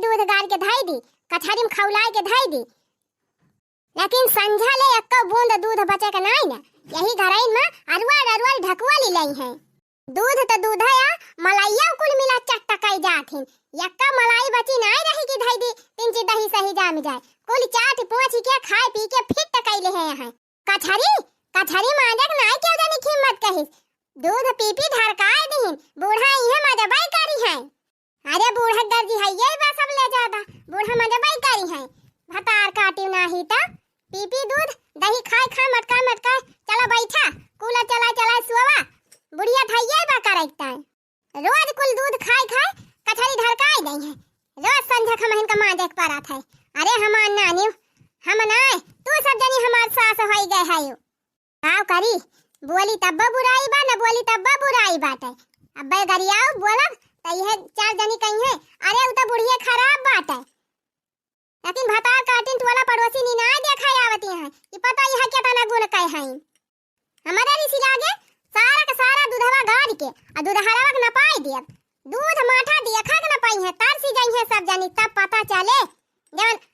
दूध गाड़ के धाई दी, कछारी में खौलाए के धाई दी, लेकिन संझा ले एक बूंद दूध बचे के नहीं ना। यही घराइन में अरवाल अरवाल ढकुआ ली लई है। दूध तो दूध है, मलाइया कुल मिला चटकाई जाथिन। यक्का मलाई बची नहीं रही कि धाई दी तीन ची दही सही जाम जाए। कुल चाट पोछ के खाए पी के फिर टकाई ले हैं यहाँ। कछारी कछारी माजक नहीं क्यों जानी कीमत कहिस। दूध पी पी धड़काए दीन, बूढ़ा इहे मजबाई करी है। अरे बूढ़ा दर्जी है ये बा सब ले जाता, बूढ़ा मजबाई करी है। भतार काटी नहीं ता पी पी दूध दही खाए खाए मटका मटका चला बैठा कूला चला चला सुवा बुढ़िया थैया बा करैता है। रोज कुल दूध खाए खाए कछारी धड़काए नहीं है। रोज संझा खमहन का मां देख पारा था। अरे हमार नानी हम नाय तू सब जनी हमार सास होई गए है। यो आओ करी बोली तब्बा बुराई बा न बोली तब्बा बुराई बाटे। अब गरियाओ बोलब त यह चार जनी कही है अरे उ त बुढ़िया खराब बाटे। लेकिन भता काटिन टोला पड़ोसी नी ना देखा आवती है कि पता यह क्या तना गुण कह है। हमारे ऋषि लागे सारा का सारा दूधवा गाड़ के आ दूध हरावा के न पाई दिया। दूध माठा दिया खा के न पाई है तार सी गई है सब जनी। तब पता चले जब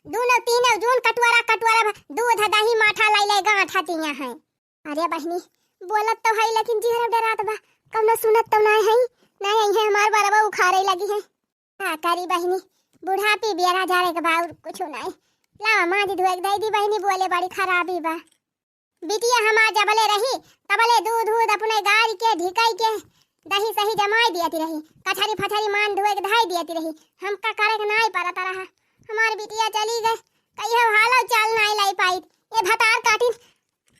दूनो तीनो जून कटवारा कटवारा दूध दही माठा लाई लाई गांठा तिया है। अरे बहनी बोलत तो है लेकिन जीहर डरात बा कौनो सुनत तो नहीं है। नहीं है हमार बरबा उखारे लगी है। का करी बहनी बुढ़ापी बेरा जाने के बाद कुछ नहीं। ला मां दी धोए दई दी बहनी बोले बड़ी खराबी बा। बिटिया हमार जबले रही तबले दूध दूध अपने गाड़ी के ढिकाई के दही सही जमाई दियती रही। कछारी फछारी मान धोए के धाई दियती रही। हम का करे के नहीं परत रहा। हमार बिटिया चली गई कहियो हालो चल नहीं लाई पाई। ये भतार काटी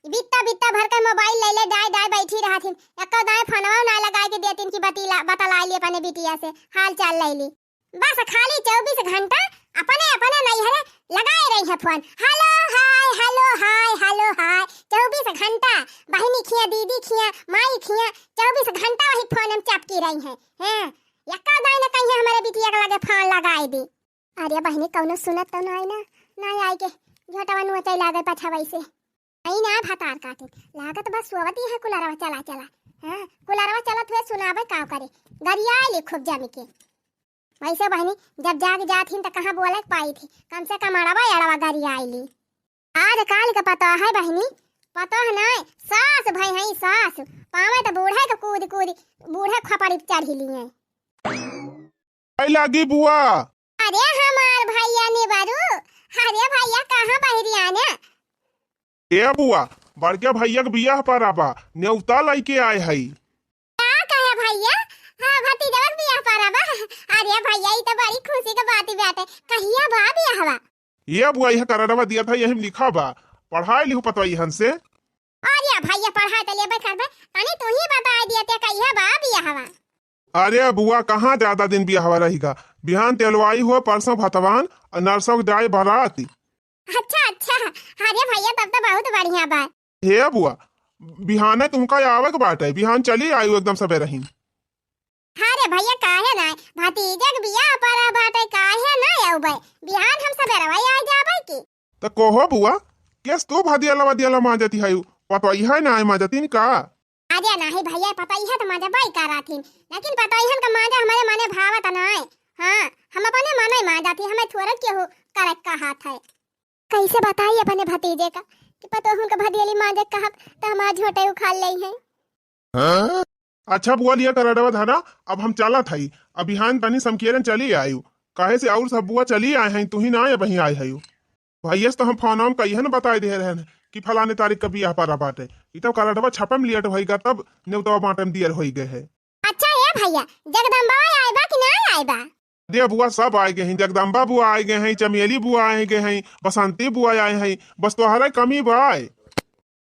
बित्ता बित्ता भर के मोबाइल ले ले डाय डाय बैठी रहा थी। एक दाए फोनवा ना लगा के देतीन की बतला ली अपने बिटिया से हाल चाल ले ली। बस खाली 24 घंटा अपने अपने नैहरे लगाए रही है phone. Hello hi hello hi hello hi 24 घंटा बहनी खिया दीदी खिया माई खिया 24 घंटा वही फोन में चपकी रही है। हैं यक्का दाई ने कहीं हमारे बिटिया के लगे फोन लगाई दी। अरे बहनी कौनो सुनत तो नहीं ना नहीं आई के झोटवा नुचै लागे पछा वैसे आई ना भतार काटे लागत बस सोवती है। कुलारवा चला चला हां कुलारवा चलत हुए सुनाबे का करे गरिया ले खूब जमी के। वैसे बहनी जब जाग जाती तो कहाँ बोले पाई थी कम से कम अड़वा अड़वा गरिया आईली। आज काल का पता है बहनी पता है नहीं सास भाई है सास पावे तो बूढ़े के कूद कूद बूढ़े खपड़ी चढ़ी लिए। लगी बुआ। अरे हमार भैया ने बारू। अरे भैया कहाँ बहरी आने। ए बुआ बड़के भैया के बियाह पर आबा न्योता लेके आए है। क्या कहे भैया। हां भतीजा के बियाह पर आबा। अरे भैया ये तो बड़ी खुशी की बात है। कहिया बा बियाह हवा। ये बुआ यह करड़वा दिया था यही लिखा बा पढ़ाई लिखो पतवाई हन से। अरे भैया पढ़ाई तो लेबे करबे तनी तू ही बता दिया ते कहिया बा बियाह हवा। अरे बुआ कहाँ ज्यादा दिन बियाह हवा रहेगा। बिहान तेलवाई हो परसों भतवान और नरसों जाए बारात। अच्छा अच्छा अरे भैया तब तो बहुत बढ़िया बात। हे बुआ बिहाने तुमका आवे के बात है बिहान चली आयु एकदम सबे रही। अरे भैया काहे ना भतीजे के बियाह पर बात है काहे ना आउबे बिहान हम सब रवाई आ जाबे की। तो कोहो बुआ केस तो भदियाला मां जाती है पतवाई है ना मां जाती का। अरे नहीं भैया पता ही है तो मजा बाई कराथीन लेकिन पता ही का माजा हमारे मने भावत नहीं। हां हम अपने मने मां जाती हमें थोड़ा के हो करे का हाथ है। कैसे बताइए अपने भतीजे का कि पता उनका भदियाली माजे कहा तो हमार झोटे उखाड़ ले है। हां अच्छा बुआ लिया करड़वा धाना अब हम चला था अब बिहान तनी समकेरन चली आयु काहे से और सब बुआ चली आए हैं तू ही ना वहीं आए है। भैया तो हम फोन हम कही है ना बता दे रहे हैं कि फलाने तारीख का बियाह पर बाटे ई तो करड़वा छपे में लियट होईगा तब नेवतवा बाटे में दियर होई गए है। अच्छा है भैया जगदम्बा आएबा कि ना आएबा। दे बुआ सब आए गए हैं जगदम्बा बुआ आए गए हैं चमेली बुआ आए गए हैं बसंती बुआ आए हैं बस तोहरा कमी बाय।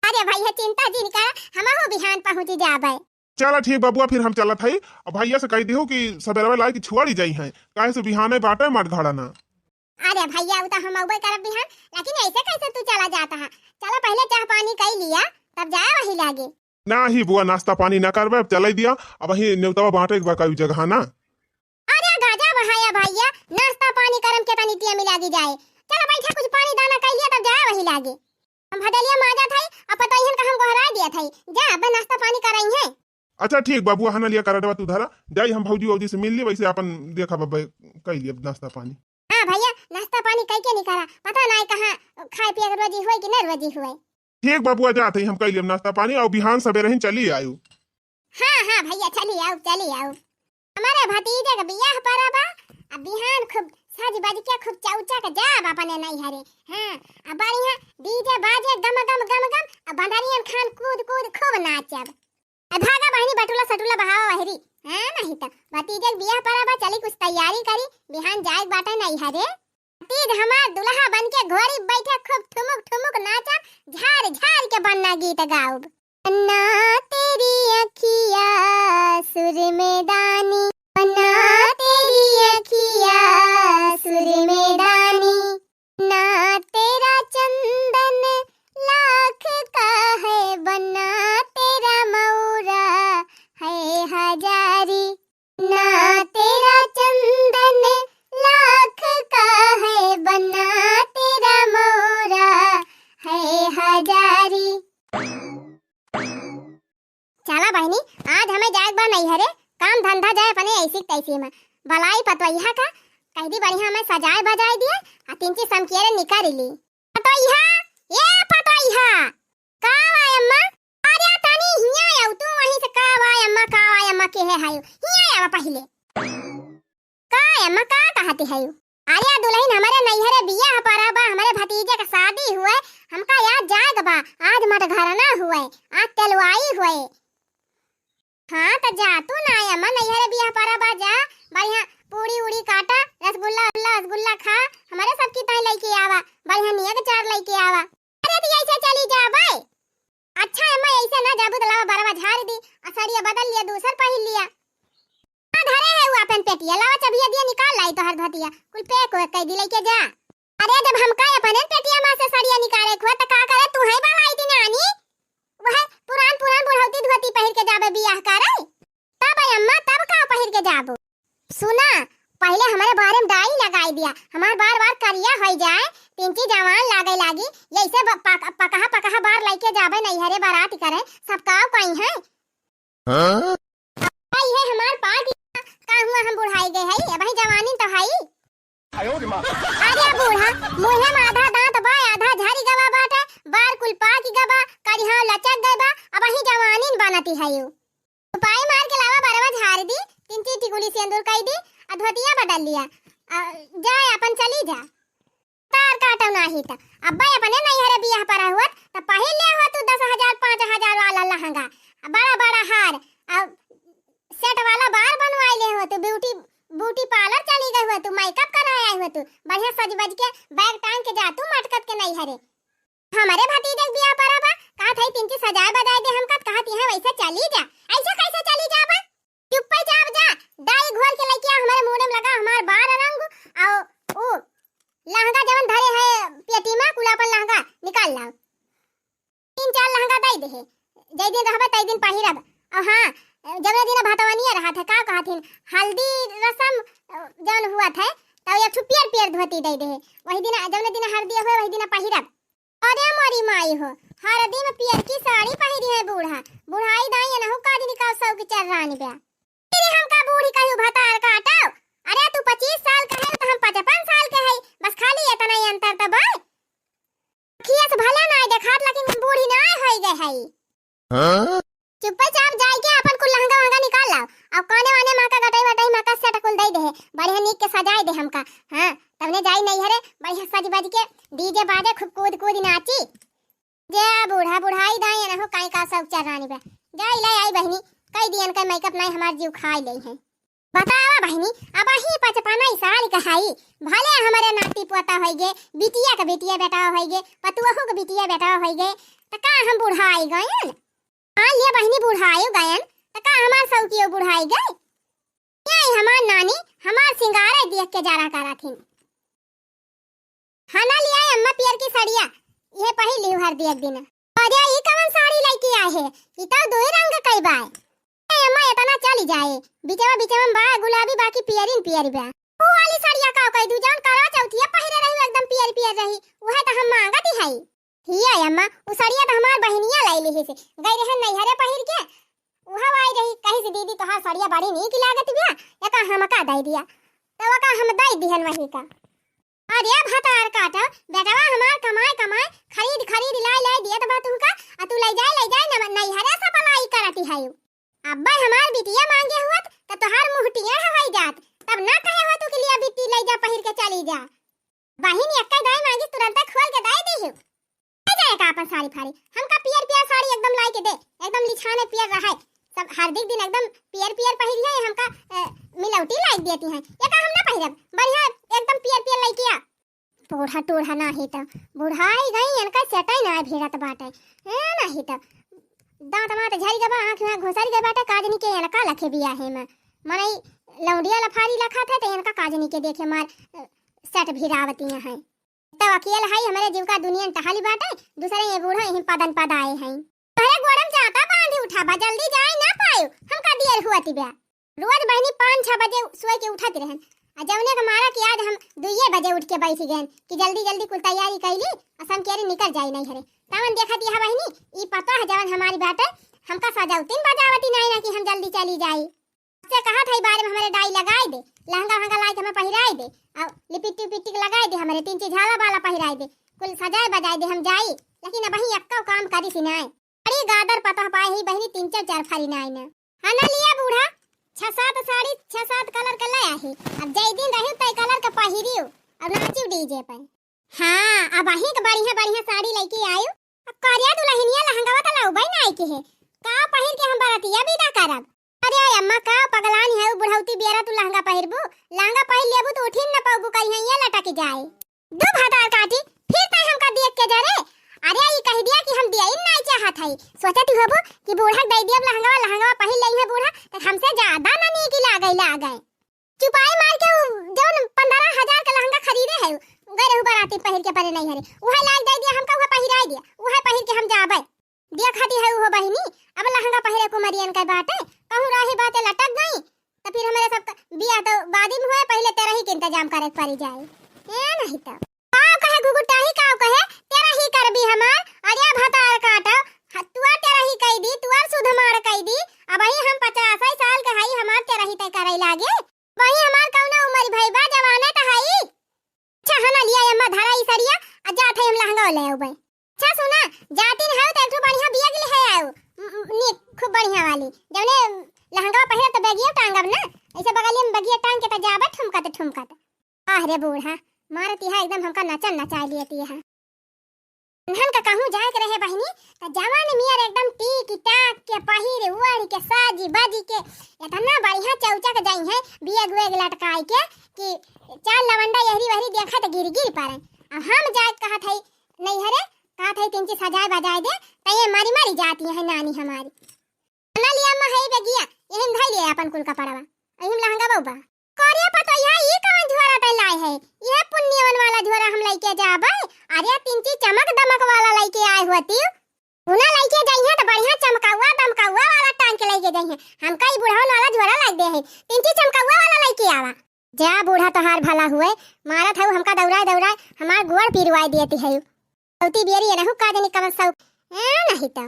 अरे भैया चिंता जिन कर हम हो बिहान पहुंच जाबे। चला ठीक बबुआ फिर हम चलत है। अब भैया से कह दियो कि सबेरवा लाई की छुआड़ी जाई है काहे से बिहाने बाटे मत घड़ा ना। अरे भैया उ तो हम अबे करब बिहान लेकिन ऐसे कैसे तू चला जाता है। चलो पहले चाह पानी कई लिया तब जाए वही लागे। ना ही बुआ नाश्ता पानी ना करबे चल दिया अब वही नेवतवा बाटे के कई जगह ना। अरे गाजा बहाया भैया नाश्ता पानी करम के तनी टिया मिला दी जाए। चलो बैठा कुछ पानी दाना कई लिया तब जाए वही लागे। हम भदलिया माजा थाई अब पता ही हम गोहरा दिया थाई जा अब नाश्ता पानी कराई है। अच्छा ठीक बाबू हना लिया कराडवा तू धरा जाई हम भौजी वौजी से मिल ली वैसे अपन देखा बाबा कई लिया नाश्ता पानी। हाँ भैया नाश्ता पानी कई के नहीं करा पता नहीं कहाँ खाए पिए के रोजी हुए कि नहीं रोजी हुए। ठीक बाबू जाते हम कई लिया नाश्ता पानी और बिहान सवेरे ही चली आयु। हाँ हाँ भैया चली आओ हमारे भतीजे का बियाह पड़ा बा अब बिहान खूब सज बज के खूब चौचा के जाब अपने नहीं हरे। हाँ अब बढ़िया डीजे बाजे गम गम गम गम अब बंदरियन खान कूद कूद खूब नाचब अब भागा बहनी बटुला सटुला बहावा वहरी। हाँ नहीं तो भतीजे के बियाह पड़ा बा चली कुछ तैयारी करी बिहान जाए बाटा नहीं हरे। भतीज हमार दुल्हा बन के घोड़ी बैठे खूब ठुमुक ठुमुक नाचब झाड़ झाड़ के बनना गीत गाऊब। अन्ना तेरी अखिया सुर में दानी अन्ना तेरी अखिया सुर में दानी ना तेरा चंदन लाख का है बना तेरा मौरा है हजारी ना तेरा चंदन लाख का है बना तेरा मौरा है हजारी। चला बहनी आज हमें जाए बार नहीं हरे काम धंधा जाए अपने ऐसी तैसी में बलाई पतवैया का कह दी बढ़िया हमें सजाए बजाए दिए आ तीन चीज समकेरे निकाल ली। पतवैया ये पतवैया का आय अम्मा अरे तनी हिया आउ तू वहीं से का आय अम्मा के है हायो हिया आवा पहले का आय अम्मा का कहते हायो। अरे दुल्हन हमारे नैहरे बियाह पड़ा बा हमारे भतीजे का शादी हुए हमका याद जाएगा बा आज मत घर ना हुए आज तेलवाई हुए। हाँ तो जा तू ना आया अम्मा नैहरे बियाह पड़ा बा जा बढ़िया पूरी उड़ी काटा रसगुल्ला खा हमारे सबकी ताई लेके आवा बढ़िया निया के चार लेके आवा। अरे तो ऐसे चली जा भाई अच्छा अम्मा ऐसे ना जाबू तो लावा बरवा झाड़ दी असड़िया बदल लिया दूसर पहन लिया धरे है वो अपन पेटिया लावा चबिया दिया निकाल लाई तो हर धतिया कुल पे को कह दी लेके जा। अरे जब हमका अपन पेटिया में से सड़िया निकाले खो त का करे तू है बालाई दी नानी वह पुरान बुढ़ौती धोती पहन के जाबे बियाह करे तब अम्मा तब का पहन के जाबो। सुना पहले हमारे बारे में डाई लगाई दिया हमार बार करिया हो जाए पिंची जवान लागी ऐसे पकहा बार लेके जाबे नहीं हरे बारात करे सबका कहीं है भाई है हमार पार्टी का हुआ हम बुढ़ाई गए है अब जवानी तो है अरे बूढ़ा मुंह में आधा दांत बा आधा झाड़ी गवा बाटे बार कुल पाकी गवा करिहा लचक गए बा अब ही जवानी बनती है यू उपाय मार के लावा बरवा झाड़ दी तीन टिकुली सिंदूर कई दी अधवतिया बदल लिया जाए अपन चली जा तार काटो नाही त अब्बा अपने नहीं हरे बियाह पड़ा हुआ त पहले हो तू 10,000 5,000 वाला लहंगा बड़ा हार सेट वाला बार बनवाई ले हो तू ब्यूटी पार्लर चली गई हो तू मेकअप कराया हो तू बढ़िया सज बज के बैग टांग के जा तू मटकत के नहीं हरे हमारे भतीजे बियाह पड़ा बा कहा था तीन चीज सजाए बजाए दे हमका कहती है वैसे चली जा ऐसे कैसे चली जा बा चुप पे जा डाई घोल के लेके हमारे मुंह में लगा हमार बार रंग और ओ लहंगा जवन धरे है पेटी में कुलापन लहंगा निकाल लाओ 3-4 लहंगा दई दे जय दिन रहबे तई दिन पहिरब और हां जब दिन भातवानी रहा था का कहथिन हल्दी रसम जवन हुआ था तब एक पियर धोती दई दे वही दिन जवन दिन हल्दी हुए वही दिन पहिरब। अरे मोरी माई हो हरदी में पियर की साड़ी पहिरी है बुढ़ाई दाई न हो काज निकाल सौ की चर्रानी बे तेरे हमका बूढ़ी कहू भतार काटाओ। अरे तू 25 साल का है तो हम 55 साल के है बस खाली इतना ही अंतर त बा खियस भला ना देखात लेकिन हम बूढ़ी ना होई गए है। हां चुपचाप जाई के अपन कुल लहंगा वहंगा निकाल लाओ अब कोने वाने मां का गटाई वटाई मां का सेट कुल दई दे बढ़िया नीक के सजाई दे हमका। हां तबने जाई नहीं हरे बढ़िया सज बज के डीजे बाजे खूब कूद नाची जे बूढ़ा बुढ़ाई दाई न हो काई का सब चरानी बे जाई लाई आई बहनी कई दियन का मेकअप नहीं हमार जीव खाई ले है बतावा बहनी अब ही 55 साल का है भले हमारे नाती पोता होई गे बिटिया का बिटिया बेटा होई गे पतुआ का बिटिया बेटा होई गे त का हम बुढ़ाई गए हां ले बहनी बुढ़ाई गए त का हमार सौकियो बुढ़ाई गए यही हमार नानी हमार सिंगारे देख के जारा कराथिन खाना लिया अम्मा पियर की साड़िया ये पहली हर दे एक दिन अरे ये कौन साड़ी लेके आए है ये तो दो ही रंग कई बाय अम्मा इतना चली जाए बीचवा बा गुलाबी बाकी पियरी बा वो वाली साड़िया का कई दू जान करा चौथिया पहिरे रही एकदम पियर रही वह तो हम मांगती है हिया अम्मा वो साड़िया तो हमार बहनिया लाई ली से गई रहे नैहरे पहिर के उहा आई रही कहीं से दीदी तोहार साड़िया बड़ी नहीं की लागत बिया या का हमका दे दिया तो वका हम दे दिहन वही का। अरे भतार काटा बेटवा हमार कमाए कमाए खरीद खरीद लाई दिया तो तू का आ तू ले जाए न नहीं हरे सा पलाई करती है। अब्बा हमार बिटिया मांगे हुआ तो तोहार मुहटिया हवाई जात तब ना कहे हो तू के लिए बिट्टी ले जा पहिर के चली जा। बहिन एक्का गाय मांगी तुरंत खोल के दे देहु जाए का अपन साड़ी फाड़ी हमका पियर साड़ी एकदम लाई के दे एकदम लिछाने पियर रहा सब हार्दिक दिन एकदम पियर पहिर है हमका मिलौटी लाई देती है ये का हम ना पहिरब बढ़िया एकदम पियर लाई किया। बूढ़ा टूढ़ा ना ही तो बुढ़ाई गई इनका सेटाई ना भेड़त बाटे है ना ही तो दांत मात झरी गबा आंख में घोसरी गई बाटे काजनी के इनका लखे बिया है मने लौंडिया लफारी लखा थे तो इनका काजनी के देखे मार सेट भिरावती है तो अकेले है हमारे जीव का दुनिया टहाली बाटे दूसरे ये बूढ़ा यही पदन पद आए हैं तोरे गोड़म जाता बांधी उठाबा जल्दी जाए ना पायो हमका देर हुआ तिबा रोज बहनी 5-6 बजे सोए के उठत रहन आ जवने के मारा कि आज हम 2 बजे उठ के बैठ गए कि जल्दी कुल तैयारी कैली असम केरी निकल जाई नहीं हरे तवन देखत यह बहनी ई पता है जवन हमारी बात है हमका सजावतीन बजावती नहीं ना कि हम जल्दी चली जाई से कहा था बारे में हमारे डाई लगाए दे लहंगा लाई के हमें पहिराए दे और लिपिट्टी लगाए दे हमारे 3 झाला वाला पहिराए दे कुल सजाए बजाए दे हम जाई लेकिन अब वही अक्का काम करी सी नाय अरे गादर पता पाए ही बहनी 3-4 फारी नाय ना हना लिया बूढ़ा 6-7 साड़ी 6-7 कलर का लाया है अब जय दिन रही तय कलर का पहिरियो अब नाची डीजे पे हां अब वही के बढ़िया साड़ी लेके आयो अब करिया दुल्हनिया लहंगा तलाऊ भाई नाय के है का पहिर के हम बरातिया विदा करब। अरे अम्मा का पगलानी है बुढ़ौती बेरा तू लहंगा पहिरबू लहंगा पहिर लेबू तो उठिन न पाबू कहीं ये लटक जाए दो भातार काटी फिर तय हमका देख के जा रे अरे ई कह दिया कि हम दिया नहीं चाहत है सोचत होबो कि बूढ़ा दे दिया लहंगा पहिर लई है बूढ़ा तो हमसे ज्यादा ना नी की लागई चुपाई मार के जौन 15,000 का लहंगा खरीदे है गए रहू बराती पहिर के परे नहीं हरे उहे लाग दे दिया हमका उहे पहिराई दिया उहे पहिर के हम जाबे दिया खाती है वो बहिनी अब लहंगा पहिरे को मरियन का बात है कहूं रही बातें लटक गई तो फिर हमारे सब बियाह तो बादी में हुए पहले तेरा ही के इंतजाम करे पड़ी जाए ए नहीं तो का कहे गुगुटा ही का कहे तेरा ही कर भी हमार अरे भतार काटा हतुआ तेरा ही कह दी तुआ सुध मार कह दी अब ही हम 50 साल का हई हमार तेरा ही तय करे लागे वही हमार कौना उम्र भाई बा जवाना त हई अच्छा हना लिया अम्मा धारा ई सड़िया आ जात है हम लहंगा ले आऊ भाई अच्छा सुना जातिन है तो एक बढ़िया बिया के लिए आऊ नी खूब बढ़िया वाली जौने लहंगा पहिरा तो बैगिया टांगब ना ऐसे बगलिया में बैगिया टांग के तो जाबे ठुमकत अरे बूढ़ा मारती है एकदम हमका नचा लेती है हम का कहूं जाए के रहे बहिनी तो जवान मियार एकदम टीक टाक के पहिर उड़ के साजी बाजी के इतना बढ़िया चौचा के जाई है बिया गुए लटकाई के कि चार लवंडा यहरी वहरी देखा तो गिर पारे अब हम जाए कहा थे नहीं हरे कहा थे 3 चीज सजाए बजाए दे तो ये मारी जाती है नानी हमारी ना लिया में है बेगिया यही धाई ले अपन कुल कपड़वा अहिम लहंगा बाबा कोरिया पता ये कौन झोरा पे लाए है ये पुण्यवन वाला झोरा हम लेके जाबे अरे 3 चीज चमक दमक वाला लेके आए होती उना लेके जाई है तो बढ़िया चमकावा दमकावा वाला टांग के लेके जाई है हमका ई बुढ़ावन वाला झोरा लाग दे है 3 चीज चमकावा वाला लेके आवा जा बूढ़ा तोहार भला हुए मारत है हमका दौड़ा हमार गोड़ पिरवाई देती है औती बेरी रहू काजनी कम सौ ए नहीं तो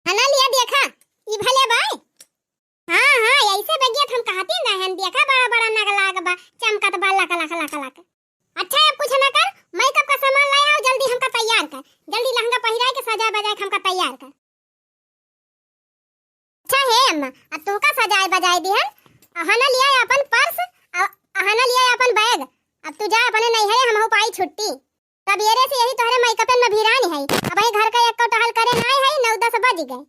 हना लिया देखा ई भले भाई हां ऐसे बगिया हम कहते ना हम देखा बड़ा नगलाग बा चमकत बा लाख अच्छा अब कुछ ना कर मेकअप का सामान ले आओ जल्दी हमका तैयार कर जल्दी लहंगा पहिराए के सजा बजाए हमका तैयार कर अच्छा है अम्मा अब तुमका सजाए बजाए दिहन हना लिया अपन पर्स हना लिया अपन बैग अब तू जा अपने नहीं है हम हो पाई छुट्टी कबीरे से यही तोहरे मेकअप में भिरानी है अब ही घर का एक टहल करे नहीं है 9-10 बज गए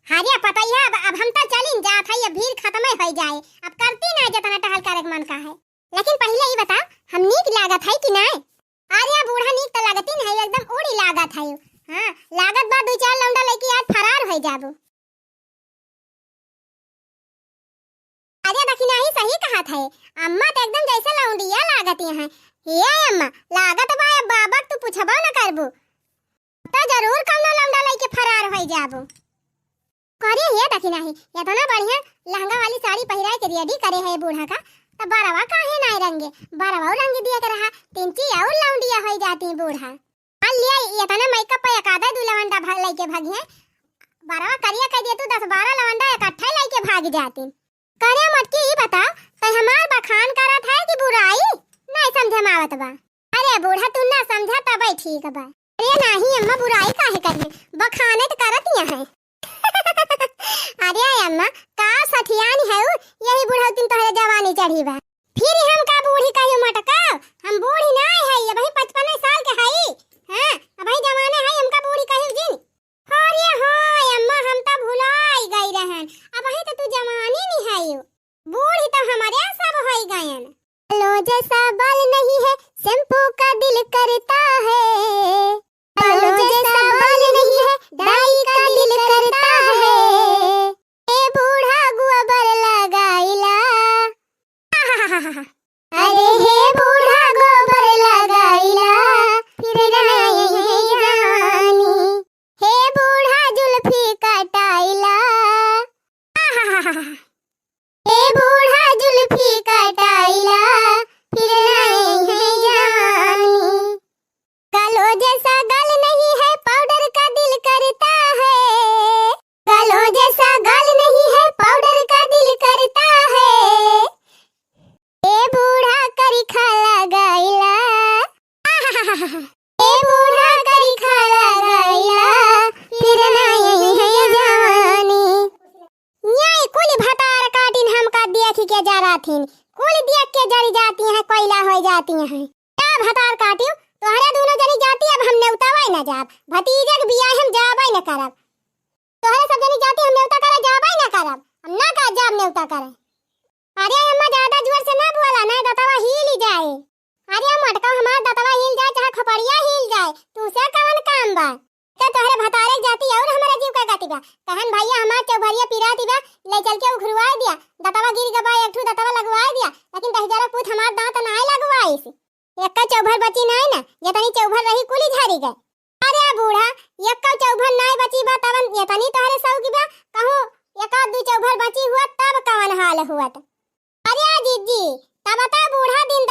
हारिया पता ही है अब हम तो चलिन जात है ये भीड़ खत्म हो जाए अब करती ना जितना टहल करे मन का है लेकिन पहले ही बता हम नीक लागत है कि नहीं आर्या बूढ़ा नीक तो लागती नहीं एकदम उड़ी लागत है हां लागत बा 2-4 लौंडा लेके आज फरार हो जाबो आर्या दखिना ही सही कहा था अम्मा तो एकदम जैसे लौंडिया लागती है ये अम्मा लागत बा बाबा तू पूछबा ना करबो तो जरूर कौनो लौंडा लेके फरार हो जाबो करे ये दखिना ही इतना बढ़िया लहंगा वाली साड़ी पहिराए के रेडी करे है बूढ़ा का तो बरवा काहे ना रंगे बरवा रंग दिया कर रहा 3 ची और लौंडिया हो जाती बूढ़ा मान लिया इतना मेकअप पे एकादा दुलवंडा भाग लेके भागी है बारवा करिया कह दिया तू 10-12 लवंडा इकट्ठे लेके भाग जाती। करे मटकी ही बताओ कहीं हमार बखान करत है कि बुराई नहीं समझ में आवत बा। अरे बूढ़ा तू ना समझा तब ठीक बा। अरे नहीं अम्मा बुराई काहे करनी बखाने तो करत ही है। अरे अम्मा का सठियानी है यही बूढ़ा तुम तोहरे जवानी चढ़ी बा फिर हम का बूढ़ी कहियो मटकाओ हम बूढ़ी ना है ये भाई 55 साल के हई हां अब भाई जमाने है हमका बूढ़ी कहियो जिन। अरे हां अम्मा हम तो भुलाई गई रहन अब भाई तो तू जवानी नहीं है यो बूढ़ी तो हमारे सब होई गयन। लो जैसा बाल नहीं है शैम्पू का दिल करता है लो जैसा बाल नहीं है डाई का दिल करता है ए बूढ़ा गोबर लगाइला। अरे हे बूढ़ा गोबर लगाइला फिर नहीं जवानी हे बूढ़ा जुल्फी कटाइला हे बूढ़ा जुल्फी कटाइला फिर नहीं जवानी। कालो जैसा गल नहीं है पाउडर का दिल करता है कालो जैसा गल नहीं है पाउडर का दिल करता है ए बूढ़ा करी खा लगाइला ए बूढ़ा करी खा लगाइला फिर नहीं है जवानी। ये कुल भतार काटिन हमका देख के जा राथिन कुल देख के जरी जाती हैं कोयला हो जाती हैं क्या भतार काटियो तोहरे दोनों जनी जाती अब हम नेवतावाई न जाब भतीजे के बियाह हम जाबाई न करब तोहरे सब जनी जाती हम नेवता करे जाबाई न करब हम ना का जाब नेवता करे। अरे अम्मा ज्यादा जोर से ना बोला ना दतवा हिल जाए। अरे मटका हमार दतवा हिल जाए चाहे खपड़िया हिल जाए तू से कवन काम बा ते तोहरे भतारे जाती और हमारा जीव का गाती बा कहन भैया हमार चौभरिया पिराती बा ले चल के उखरवा दिया दतवा गिर गबा एक ठू दतवा लगवा दिया लेकिन दहजारा पूत हमार दांत ना लगवाई से एक्का चौभर बची नहीं ना ये तनी चौभर रही कुली झारी गए। अरे बूढ़ा एक्का चौभर नहीं बची बा तवन ये तनी तोहरे सौ की बा कहूं एका दू चौभर बची हुआ तब कवन हाल हुआ। अरे जीजी तब बता बूढ़ा दिन